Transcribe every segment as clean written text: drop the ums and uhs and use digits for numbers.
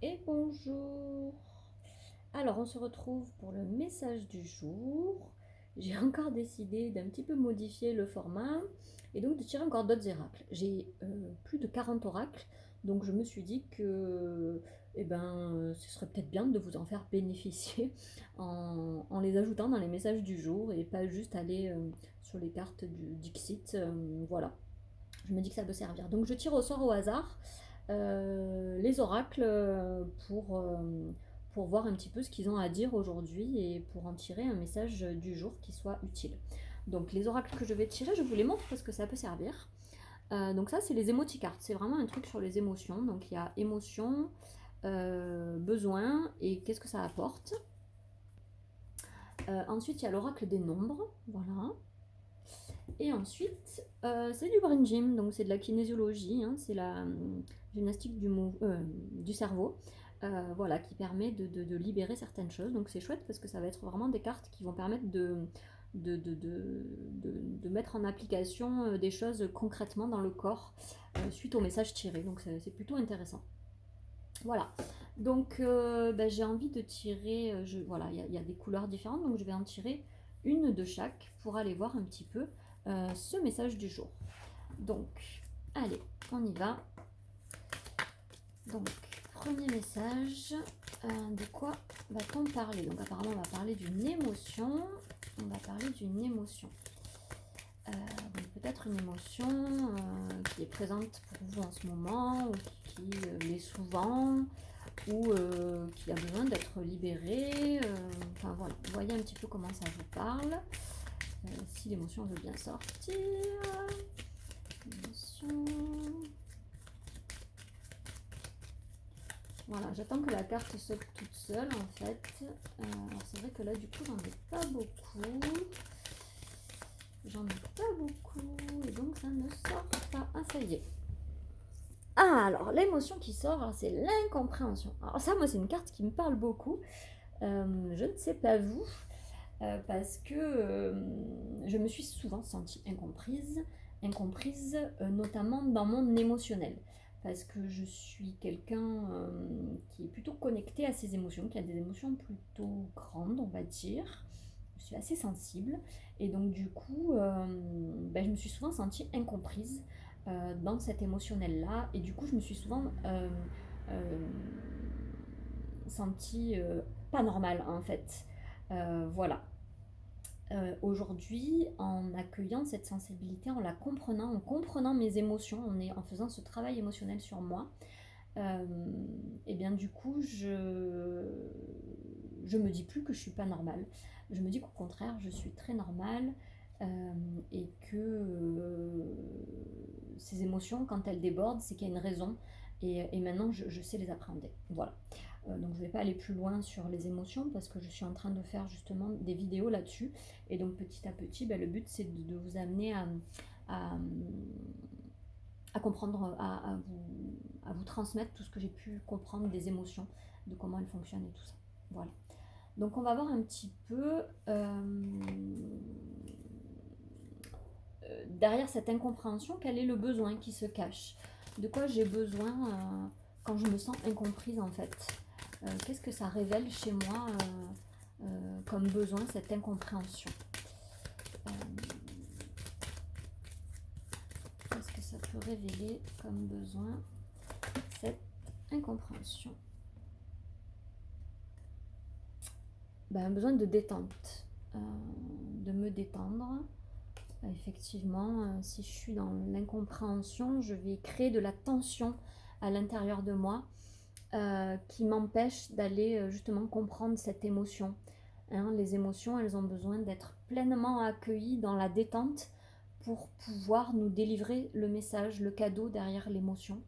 et bonjour. Alors, on se retrouve pour le message du jour. J'ai encore décidé d'un petit peu modifier le format et donc de tirer encore d'autres oracles. J'ai plus de 40 oracles, donc je me suis dit que ce serait peut-être bien de vous en faire bénéficier en les ajoutant dans les messages du jour et pas juste aller sur les cartes du Dixit. Voilà, je me dis que ça peut servir. Donc je tire au sort au hasard les oracles pour voir un petit peu ce qu'ils ont à dire aujourd'hui et pour en tirer un message du jour qui soit utile. Donc les oracles que je vais tirer, je vous les montre parce que ça peut servir. Donc ça, c'est les emoticards. C'est vraiment un truc sur les émotions. Donc il y a émotion, besoin et qu'est-ce que ça apporte. Ensuite, il y a l'oracle des nombres. Voilà. Et ensuite, c'est du brain gym, donc c'est de la kinésiologie, hein, c'est la gymnastique du cerveau, voilà, qui permet de libérer certaines choses. Donc c'est chouette parce que ça va être vraiment des cartes qui vont permettre de mettre en application des choses concrètement dans le corps suite au message tiré. Donc c'est plutôt intéressant. Voilà. Donc j'ai envie de tirer, voilà, il y a des couleurs différentes, donc je vais en tirer une de chaque pour aller voir un petit peu ce message du jour. Donc, allez, on y va. Donc, premier message, de quoi va-t-on parler? Donc, apparemment, on va parler d'une émotion. On va parler d'une émotion. Donc, peut-être une émotion qui est présente pour vous en ce moment, ou qui l'est souvent, ou qui a besoin d'être libérée. Enfin, voilà, vous voyez un petit peu comment ça vous parle. Si l'émotion veut bien sortir. Émotion. Voilà, j'attends que la carte saute toute seule en fait. Alors c'est vrai que là du coup j'en ai pas beaucoup. J'en ai pas beaucoup et donc ça ne sort pas. Ah ça y est. Ah alors l'émotion qui sort, c'est l'incompréhension. Alors ça moi c'est une carte qui me parle beaucoup. Je ne sais pas vous. Parce que je me suis souvent sentie incomprise notamment dans mon émotionnel. Parce que je suis quelqu'un qui est plutôt connecté à ses émotions, qui a des émotions plutôt grandes, on va dire. Je suis assez sensible. Et donc du coup, je me suis souvent sentie incomprise dans cet émotionnel-là. Et du coup, je me suis souvent euh, sentie pas normale en fait. Voilà. Aujourd'hui, en accueillant cette sensibilité, en comprenant mes émotions, en faisant ce travail émotionnel sur moi, et bien du coup, je me dis plus que je suis pas normale. Je me dis qu'au contraire, je suis très normale et que ces émotions, quand elles débordent, c'est qu'il y a une raison. Et maintenant, je sais les appréhender. Voilà. Donc je ne vais pas aller plus loin sur les émotions parce que je suis en train de faire justement des vidéos là-dessus. Et donc petit à petit, le but c'est de vous amener à, à comprendre, à vous transmettre tout ce que j'ai pu comprendre des émotions, de comment elles fonctionnent et tout ça. Voilà. Donc on va voir un petit peu derrière cette incompréhension, quel est le besoin qui se cache. De quoi j'ai besoin quand je me sens incomprise en fait. Qu'est-ce que ça révèle chez moi comme besoin, cette incompréhension. Qu'est-ce que ça peut révéler comme besoin, cette incompréhension. Un besoin de détente, de me détendre. Effectivement, si je suis dans l'incompréhension, je vais créer de la tension à l'intérieur de moi qui m'empêche d'aller justement comprendre cette émotion. Hein, les émotions, elles ont besoin d'être pleinement accueillies dans la détente pour pouvoir nous délivrer le message, le cadeau derrière l'émotion.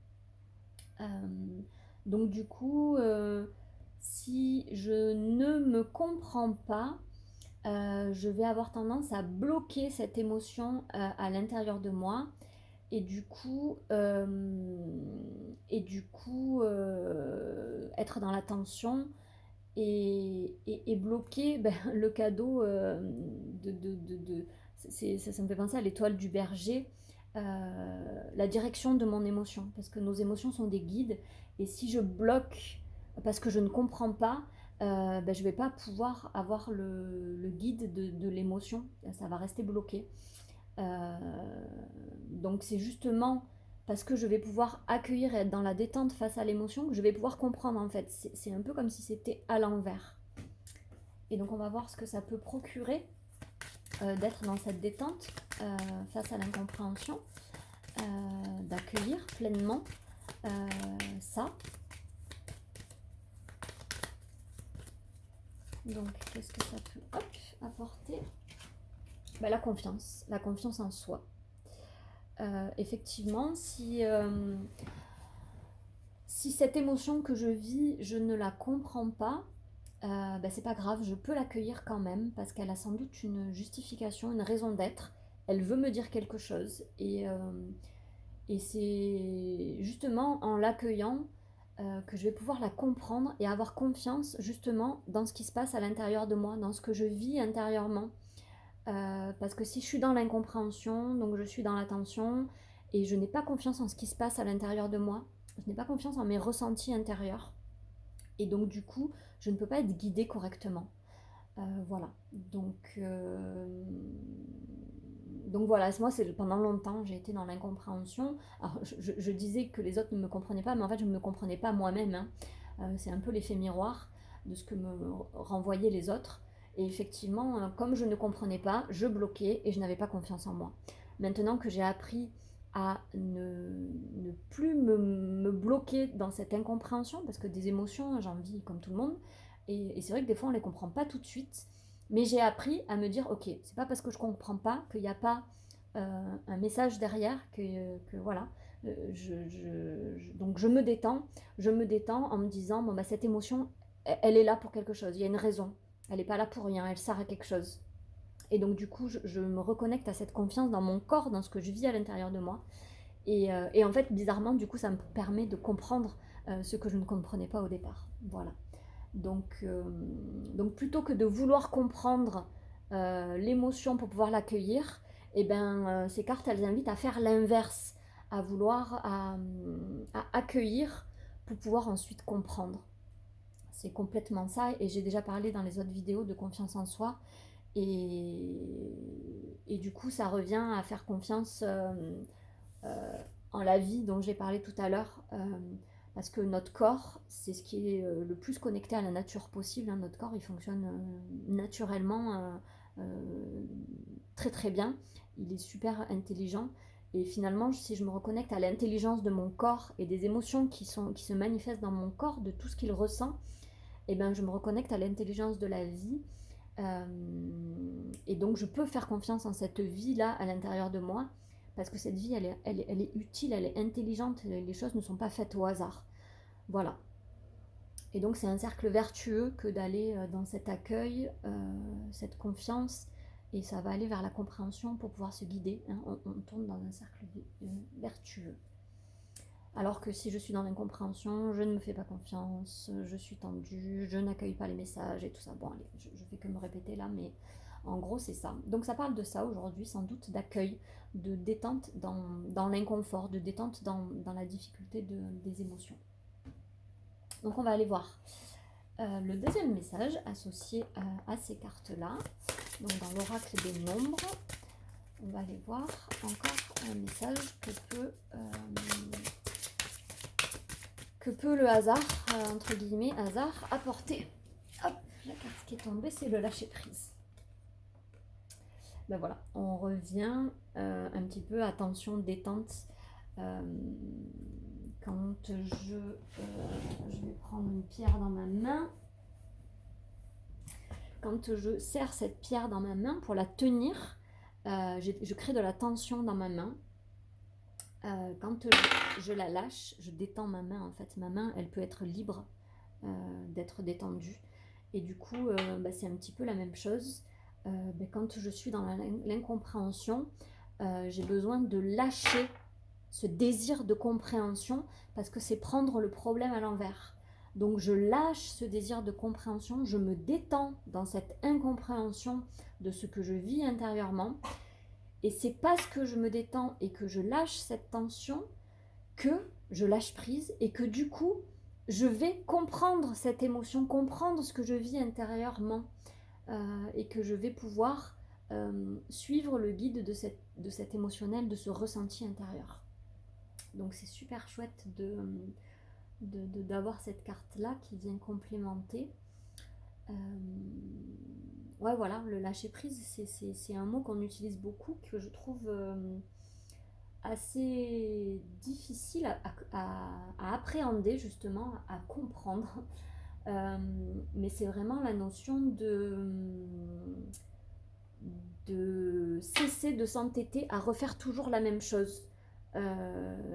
Donc du coup, si je ne me comprends pas, je vais avoir tendance à bloquer cette émotion à l'intérieur de moi et du coup être dans la tension et bloquer le cadeau ça me fait penser à l'étoile du berger, la direction de mon émotion, parce que nos émotions sont des guides, et si je bloque parce que je ne comprends pas, je ne vais pas pouvoir avoir le guide de l'émotion, ça va rester bloqué. Euh, donc c'est justement parce que je vais pouvoir accueillir et être dans la détente face à l'émotion que je vais pouvoir comprendre en fait. C'est un peu comme si c'était à l'envers. Et donc on va voir ce que ça peut procurer d'être dans cette détente face à l'incompréhension, d'accueillir pleinement ça. Donc qu'est-ce que ça peut apporter? La confiance en soi. Effectivement, si cette émotion que je vis, je ne la comprends pas, c'est pas grave, je peux l'accueillir quand même parce qu'elle a sans doute une justification, une raison d'être. Elle veut me dire quelque chose et c'est justement en l'accueillant que je vais pouvoir la comprendre et avoir confiance justement dans ce qui se passe à l'intérieur de moi, dans ce que je vis intérieurement. Parce que si je suis dans l'incompréhension, donc je suis dans la tension et je n'ai pas confiance en ce qui se passe à l'intérieur de moi, je n'ai pas confiance en mes ressentis intérieurs et donc du coup je ne peux pas être guidée correctement. Voilà. Donc voilà, moi pendant longtemps j'ai été dans l'incompréhension. Alors je disais que les autres ne me comprenaient pas, mais en fait je ne me comprenais pas moi-même. Hein. C'est un peu l'effet miroir de ce que me renvoyaient les autres. Et effectivement, comme je ne comprenais pas, je bloquais et je n'avais pas confiance en moi. Maintenant que j'ai appris à ne plus me bloquer dans cette incompréhension, parce que des émotions, j'en vis comme tout le monde, et c'est vrai que des fois on ne les comprend pas tout de suite, mais j'ai appris à me dire, ok, c'est pas parce que je comprends pas qu'il n'y a pas un message derrière, que voilà. Donc je me détends en me disant, bon, cette émotion, elle est là pour quelque chose, il y a une raison, elle n'est pas là pour rien, elle sert à quelque chose. Et donc du coup, je me reconnecte à cette confiance dans mon corps, dans ce que je vis à l'intérieur de moi. Et en fait, bizarrement, du coup, ça me permet de comprendre ce que je ne comprenais pas au départ. Voilà. Donc plutôt que de vouloir comprendre l'émotion pour pouvoir l'accueillir, ces cartes, elles invitent à faire l'inverse, à vouloir à accueillir pour pouvoir ensuite comprendre. C'est complètement ça, et j'ai déjà parlé dans les autres vidéos de confiance en soi, et du coup ça revient à faire confiance en la vie dont j'ai parlé tout à l'heure, parce que notre corps, c'est ce qui est le plus connecté à la nature possible. Hein. Notre corps, il fonctionne naturellement très très bien. Il est super intelligent. Et finalement, si je me reconnecte à l'intelligence de mon corps et des émotions qui se manifestent dans mon corps, de tout ce qu'il ressent, je me reconnecte à l'intelligence de la vie. Et donc, je peux faire confiance en cette vie-là à l'intérieur de moi, parce que cette vie, elle est utile, elle est intelligente, les choses ne sont pas faites au hasard. Voilà. Et donc c'est un cercle vertueux que d'aller dans cet accueil, cette confiance, et ça va aller vers la compréhension pour pouvoir se guider. Hein. On tourne dans un cercle vertueux. Alors que si je suis dans l'incompréhension, je ne me fais pas confiance, je suis tendue, je n'accueille pas les messages et tout ça. Bon, allez, je fais que me répéter là, mais en gros, c'est ça. Donc ça parle de ça aujourd'hui, sans doute, d'accueil, de détente dans l'inconfort, de détente dans la difficulté des émotions. Donc on va aller voir le deuxième message associé à ces cartes-là. Donc dans l'oracle des nombres, on va aller voir encore un message que peut le hasard, entre guillemets, hasard, apporter. Hop, la carte qui est tombée, c'est le lâcher-prise. Voilà, on revient un petit peu à tension, détente. Quand je vais prendre une pierre dans ma main, quand je serre cette pierre dans ma main pour la tenir, je crée de la tension dans ma main. Quand je la lâche, je détends ma main. En fait, ma main, elle peut être libre d'être détendue. Et du coup, c'est un petit peu la même chose. Quand je suis dans l'incompréhension, j'ai besoin de lâcher ce désir de compréhension, parce que c'est prendre le problème à l'envers. Donc je lâche ce désir de compréhension, je me détends dans cette incompréhension de ce que je vis intérieurement. Et c'est parce que je me détends et que je lâche cette tension que je lâche prise, et que du coup, je vais comprendre cette émotion, comprendre ce que je vis intérieurement et que je vais pouvoir suivre le guide de cet émotionnel, de ce ressenti intérieur. Donc c'est super chouette d'avoir cette carte-là qui vient complémenter. Ouais, voilà, le lâcher prise, c'est un mot qu'on utilise beaucoup, que je trouve assez difficile à appréhender, justement, à comprendre. Mais c'est vraiment la notion de cesser de s'entêter à refaire toujours la même chose.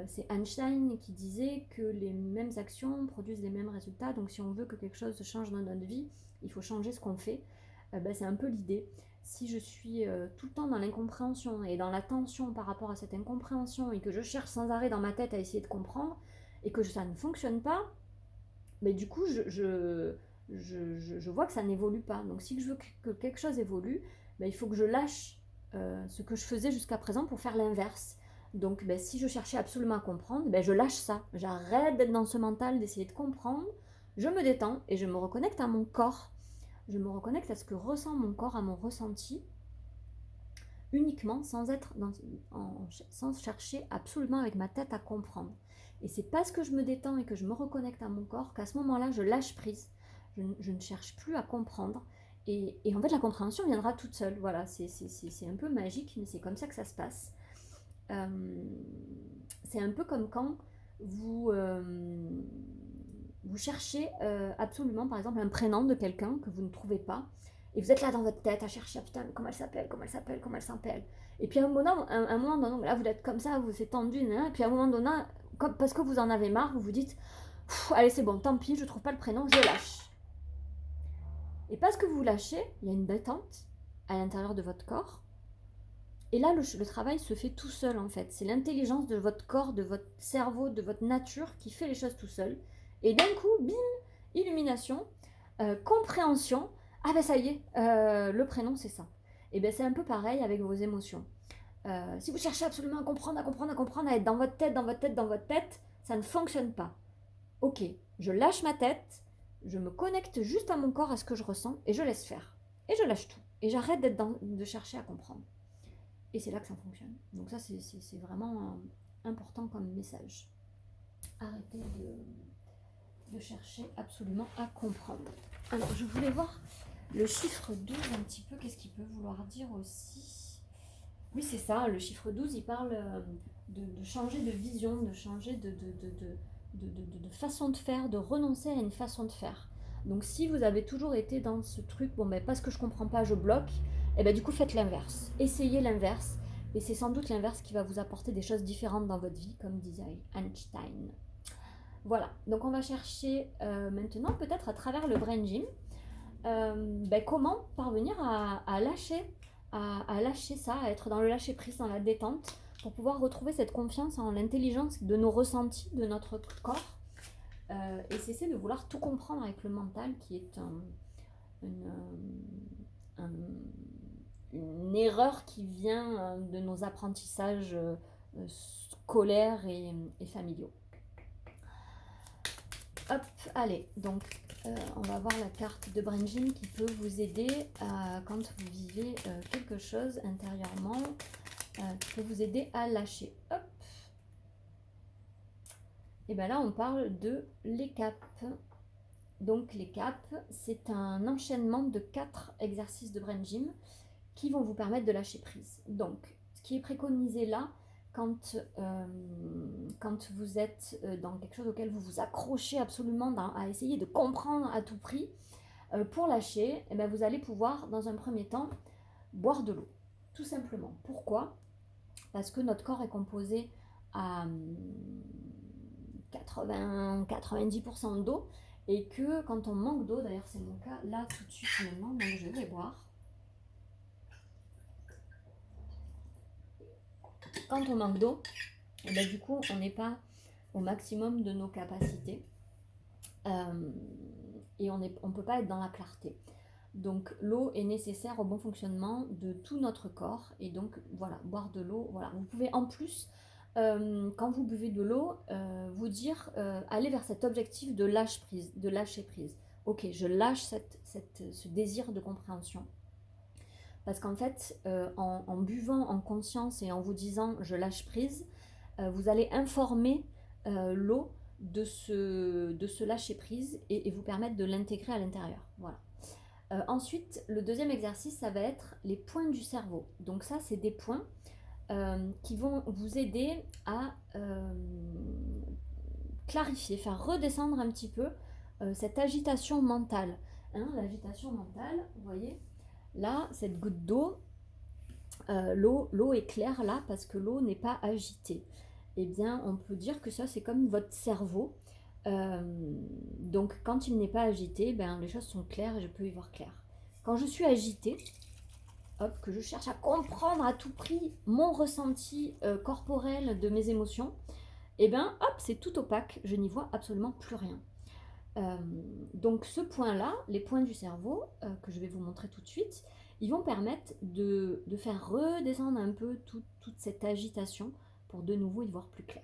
C'est Einstein qui disait que les mêmes actions produisent les mêmes résultats, donc si on veut que quelque chose change dans notre vie, il faut changer ce qu'on fait. C'est un peu l'idée. Si je suis tout le temps dans l'incompréhension et dans la tension par rapport à cette incompréhension et que je cherche sans arrêt dans ma tête à essayer de comprendre et que ça ne fonctionne pas, mais du coup je vois que ça n'évolue pas. Donc si je veux que quelque chose évolue, il faut que je lâche ce que je faisais jusqu'à présent pour faire l'inverse. Donc si je cherchais absolument à comprendre, je lâche ça. J'arrête d'être dans ce mental, d'essayer de comprendre. Je me détends et je me reconnecte à mon corps. Je me reconnecte à ce que ressent mon corps, à mon ressenti, uniquement sans chercher absolument avec ma tête à comprendre. Et c'est parce que je me détends et que je me reconnecte à mon corps qu'à ce moment-là, je lâche prise. Je ne cherche plus à comprendre. Et en fait, la compréhension viendra toute seule. Voilà, c'est un peu magique, mais c'est comme ça que ça se passe. C'est un peu comme quand vous cherchez absolument, par exemple, un prénom de quelqu'un que vous ne trouvez pas. Et vous êtes là dans votre tête à chercher, ah, putain, comment elle s'appelle, comment elle s'appelle, comment elle s'appelle. Et puis à un moment donné, là vous êtes comme ça, vous êtes tendu, et puis à un moment donné, parce que vous en avez marre, vous vous dites, allez c'est bon, tant pis, je trouve pas le prénom, je lâche. Et parce que vous lâchez, il y a une détente à l'intérieur de votre corps. Et là, le travail se fait tout seul en fait. C'est l'intelligence de votre corps, de votre cerveau, de votre nature qui fait les choses tout seul. Et d'un coup, bim, illumination, compréhension. Ah ben ça y est, le prénom c'est ça. Et ben c'est un peu pareil avec vos émotions. Si vous cherchez absolument à comprendre, à être dans votre tête, ça ne fonctionne pas. Ok, je lâche ma tête, je me connecte juste à mon corps, à ce que je ressens, et je laisse faire. Et je lâche tout. Et j'arrête de chercher à comprendre. Et c'est là que ça fonctionne. Donc ça, c'est vraiment important comme message. Arrêtez de chercher absolument à comprendre. Alors, je voulais voir le chiffre 12 un petit peu, qu'est-ce qu'il peut vouloir dire aussi. Oui, c'est ça, le chiffre 12, il parle de changer de vision, de changer de façon de faire, de renoncer à une façon de faire. Donc si vous avez toujours été dans ce truc, parce que je comprends pas, je bloque, et du coup faites l'inverse. Essayez l'inverse, et c'est sans doute l'inverse qui va vous apporter des choses différentes dans votre vie, comme disait Einstein. Voilà, donc on va chercher maintenant, peut-être à travers le Brain Gym, comment parvenir à lâcher, à lâcher ça, à être dans le lâcher prise, dans la détente, pour pouvoir retrouver cette confiance en l'intelligence de nos ressentis, de notre corps, et cesser de vouloir tout comprendre avec le mental, qui est une erreur qui vient de nos apprentissages scolaires et familiaux. Hop, allez, donc on va voir la carte de Brain Gym qui peut vous aider quand vous vivez quelque chose intérieurement, qui peut vous aider à lâcher. Hop. Et bien là, on parle de l'ECAP. Donc l'ECAP, c'est un enchaînement de 4 exercices de Brain Gym qui vont vous permettre de lâcher prise. Donc, ce qui est préconisé là, quand vous êtes dans quelque chose auquel vous vous accrochez absolument à essayer de comprendre à tout prix, pour lâcher, vous allez pouvoir, dans un premier temps, boire de l'eau. Tout simplement. Pourquoi ? Parce que notre corps est composé à 80-90% d'eau, et que quand on manque d'eau, d'ailleurs c'est mon cas là tout de suite maintenant, donc je vais boire. Quand on manque d'eau, du coup on n'est pas au maximum de nos capacités, et on ne peut pas être dans la clarté. Donc l'eau est nécessaire au bon fonctionnement de tout notre corps, et donc voilà, boire de l'eau, voilà. Vous pouvez en plus quand vous buvez de l'eau, vous dire, allez vers cet objectif de lâche-prise, de lâcher prise. Ok, je lâche ce désir de compréhension. Parce qu'en fait, en buvant en conscience et en vous disant je lâche prise, vous allez informer l'eau de ce lâcher prise et vous permettre de l'intégrer à l'intérieur. Voilà. Ensuite, le deuxième exercice, ça va être les points du cerveau. Donc ça, c'est des points qui vont vous aider à clarifier, faire redescendre un petit peu cette agitation mentale. Hein, l'agitation mentale, vous voyez, là, cette goutte d'eau, l'eau est claire là parce que l'eau n'est pas agitée. Eh bien, on peut dire que ça, c'est comme votre cerveau. Donc, quand il n'est pas agité, ben, les choses sont claires et je peux y voir clair. Quand je suis agitée, hop, que je cherche à comprendre à tout prix mon ressenti corporel de mes émotions, et bien, hop, c'est tout opaque, je n'y vois absolument plus rien. Donc ce point-là, les points du cerveau, que je vais vous montrer tout de suite, ils vont permettre de faire redescendre un peu toute cette agitation pour de nouveau y voir plus clair.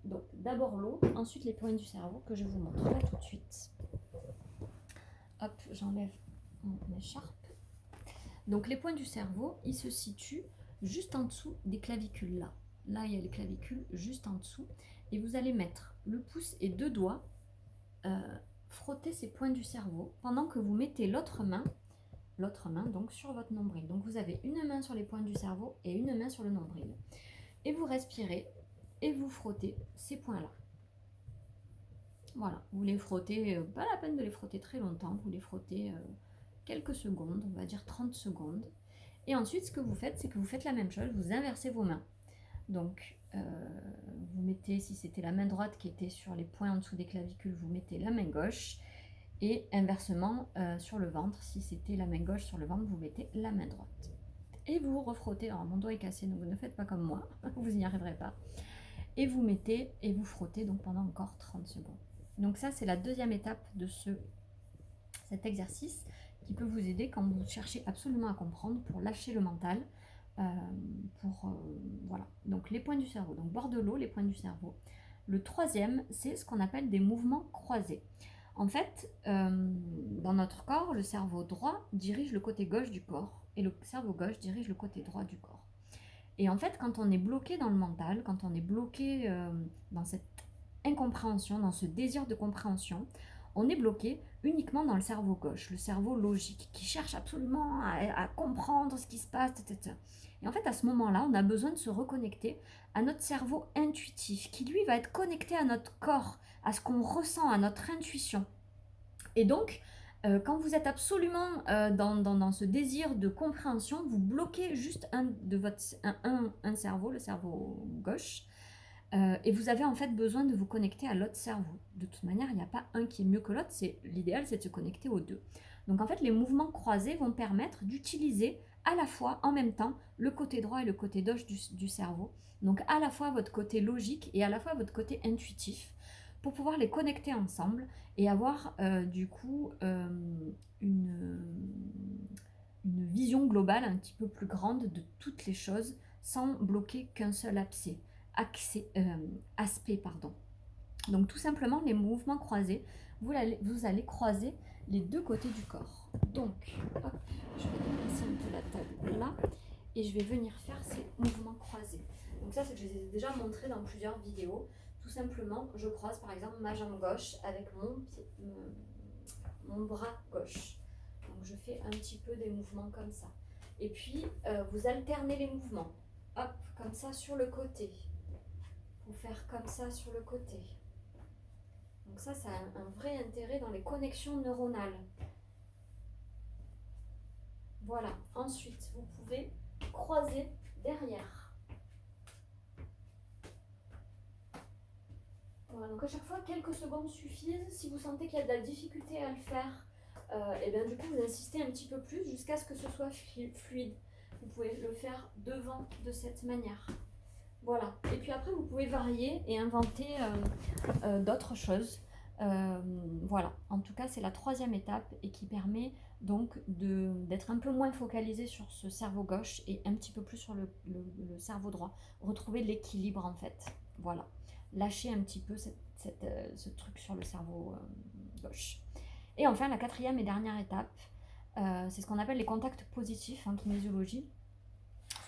Donc d'abord l'eau, ensuite les points du cerveau que je vous montre là tout de suite. Hop, j'enlève mon écharpe. Donc les points du cerveau, ils se situent juste en dessous des clavicules là. Là, il y a les clavicules juste en dessous. Et vous allez mettre le pouce et deux doigts, frotter ces points du cerveau, pendant que vous mettez l'autre main donc sur votre nombril. Donc vous avez une main sur les points du cerveau et une main sur le nombril. Et vous respirez et vous frottez ces points-là. Voilà, vous les frottez, pas la peine de les frotter très longtemps, vous les frottez quelques secondes, on va dire 30 secondes. Et ensuite, ce que vous faites, c'est que vous faites la même chose, vous inversez vos mains. Donc, vous mettez, si c'était la main droite qui était sur les points en dessous des clavicules, vous mettez la main gauche. Et inversement, sur le ventre, si c'était la main gauche sur le ventre, vous mettez la main droite. Et vous refrottez, alors mon doigt est cassé, donc vous ne faites pas comme moi, vous n'y arriverez pas. Et vous mettez et vous frottez donc pendant encore 30 secondes. Donc ça, c'est la deuxième étape de cet exercice qui peut vous aider quand vous cherchez absolument à comprendre pour lâcher le mental. Voilà, donc les points du cerveau, donc bord de l'eau, les points du cerveau. Le troisième, c'est ce qu'on appelle des mouvements croisés. En fait, dans notre corps, le cerveau droit dirige le côté gauche du corps et le cerveau gauche dirige le côté droit du corps. Et en fait, quand on est bloqué dans le mental, quand on est bloqué dans cette incompréhension, dans ce désir de compréhension, on est bloqué uniquement dans le cerveau gauche, le cerveau logique, qui cherche absolument à comprendre ce qui se passe, etc. Et en fait, à ce moment-là, on a besoin de se reconnecter à notre cerveau intuitif, qui lui va être connecté à notre corps, à ce qu'on ressent, à notre intuition. Et donc, quand vous êtes absolument dans ce désir de compréhension, vous bloquez juste un cerveau, le cerveau gauche, et vous avez en fait besoin de vous connecter à l'autre cerveau. De toute manière, il n'y a pas un qui est mieux que l'autre, l'idéal c'est de se connecter aux deux. Donc en fait, les mouvements croisés vont permettre d'utiliser à la fois, en même temps, le côté droit et le côté gauche du cerveau. Donc à la fois votre côté logique et à la fois votre côté intuitif, pour pouvoir les connecter ensemble et avoir du coup une vision globale un petit peu plus grande de toutes les choses sans bloquer qu'un seul aspect. Pardon. Donc tout simplement les mouvements croisés, vous allez croiser les deux côtés du corps. Donc, hop, je vais déplacer un peu la table là et je vais venir faire ces mouvements croisés. Donc ça, c'est que je les ai déjà montrés dans plusieurs vidéos. Tout simplement, je croise par exemple ma jambe gauche avec mon bras gauche. Donc je fais un petit peu des mouvements comme ça. Et puis, vous alternez les mouvements. Hop, comme ça sur le côté. Vous faire comme ça sur le côté. Donc ça a un vrai intérêt dans les connexions neuronales. Voilà. Ensuite, vous pouvez croiser derrière. Voilà, donc à chaque fois, quelques secondes suffisent. Si vous sentez qu'il y a de la difficulté à le faire, et bien du coup, vous insistez un petit peu plus jusqu'à ce que ce soit fluide. Vous pouvez le faire devant de cette manière. Voilà. Et puis après, vous pouvez varier et inventer d'autres choses. Voilà, en tout cas c'est la troisième étape et qui permet donc d'être un peu moins focalisé sur ce cerveau gauche et un petit peu plus sur le cerveau droit. Retrouver l'équilibre en fait. Voilà, lâcher un petit peu ce truc sur le cerveau gauche. Et enfin la quatrième et dernière étape, c'est ce qu'on appelle les contacts positifs en kinésiologie.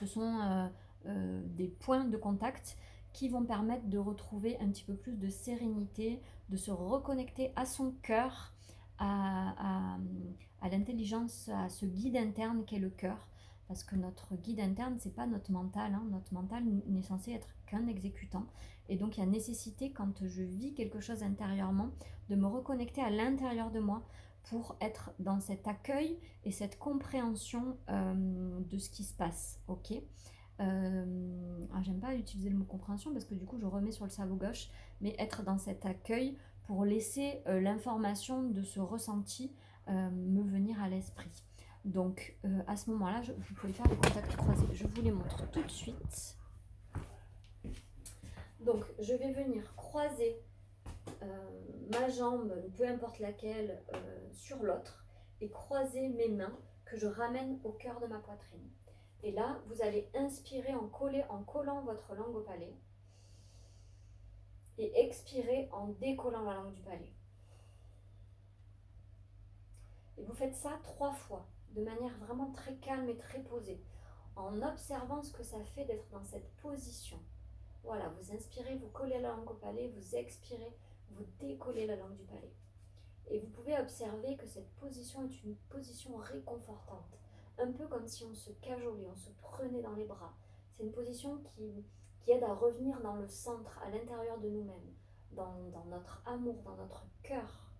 Ce sont des points de contact qui vont permettre de retrouver un petit peu plus de sérénité, de se reconnecter à son cœur, à l'intelligence, à ce guide interne qu'est le cœur. Parce que notre guide interne, c'est pas notre mental. Hein. Notre mental n'est censé être qu'un exécutant. Et donc, il y a nécessité, quand je vis quelque chose intérieurement, de me reconnecter à l'intérieur de moi pour être dans cet accueil et cette compréhension de ce qui se passe. Ok. J'aime pas utiliser le mot compréhension parce que du coup je remets sur le cerveau gauche, mais être dans cet accueil pour laisser l'information de ce ressenti me venir à l'esprit. Donc à ce moment-là, vous pouvez faire des contacts croisés. Je vous les montre tout de suite. Donc je vais venir croiser ma jambe, peu importe laquelle, sur l'autre et croiser mes mains que je ramène au cœur de ma poitrine. Et là, vous allez inspirer en collant votre langue au palais et expirer en décollant la langue du palais. Et vous faites ça 3 fois, de manière vraiment très calme et très posée, en observant ce que ça fait d'être dans cette position. Voilà, vous inspirez, vous collez la langue au palais, vous expirez, vous décollez la langue du palais. Et vous pouvez observer que cette position est une position réconfortante, un peu comme si on se cajolait, on se prenait dans les bras. C'est une position qui aide à revenir dans le centre, à l'intérieur de nous-mêmes, dans notre amour, dans notre cœur.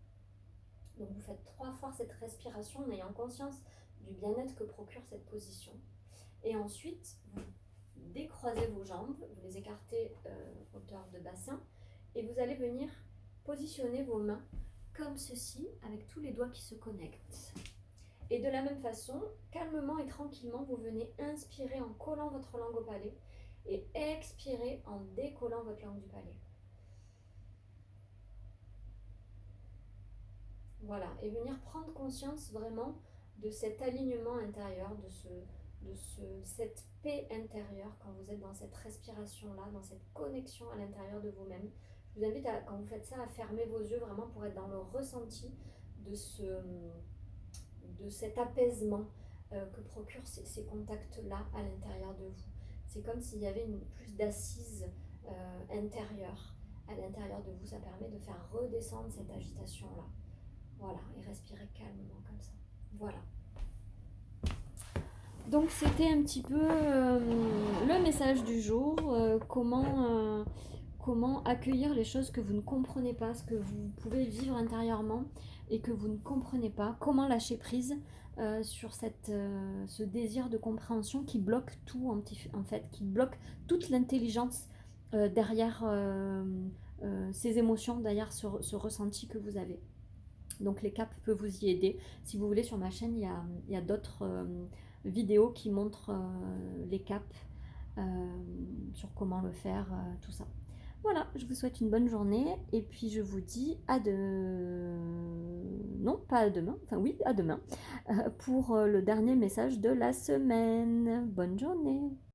Donc vous faites 3 fois cette respiration en ayant conscience du bien-être que procure cette position. Et ensuite, vous décroisez vos jambes, vous les écartez hauteur de bassin, et vous allez venir positionner vos mains comme ceci, avec tous les doigts qui se connectent. Et de la même façon, calmement et tranquillement, vous venez inspirer en collant votre langue au palais et expirer en décollant votre langue du palais. Voilà, et venir prendre conscience vraiment de cet alignement intérieur, cette paix intérieure quand vous êtes dans cette respiration-là, dans cette connexion à l'intérieur de vous-même. Je vous invite, quand vous faites ça, à fermer vos yeux vraiment pour être dans le ressenti de cet apaisement que procurent ces contacts-là à l'intérieur de vous. C'est comme s'il y avait plus d'assises intérieures à l'intérieur de vous. Ça permet de faire redescendre cette agitation-là. Voilà, et respirer calmement comme ça. Voilà. Donc c'était un petit peu le message du jour, comment accueillir les choses que vous ne comprenez pas, ce que vous pouvez vivre intérieurement et que vous ne comprenez pas, comment lâcher prise sur ce désir de compréhension qui bloque tout en fait, qui bloque toute l'intelligence derrière ces émotions, derrière ce ressenti que vous avez. Donc les caps peuvent vous y aider. Si vous voulez, sur ma chaîne, il y a d'autres vidéos qui montrent les caps, sur comment le faire, tout ça. Voilà, je vous souhaite une bonne journée et puis je vous dis non, pas à demain, enfin oui, à demain, pour le dernier message de la semaine. Bonne journée!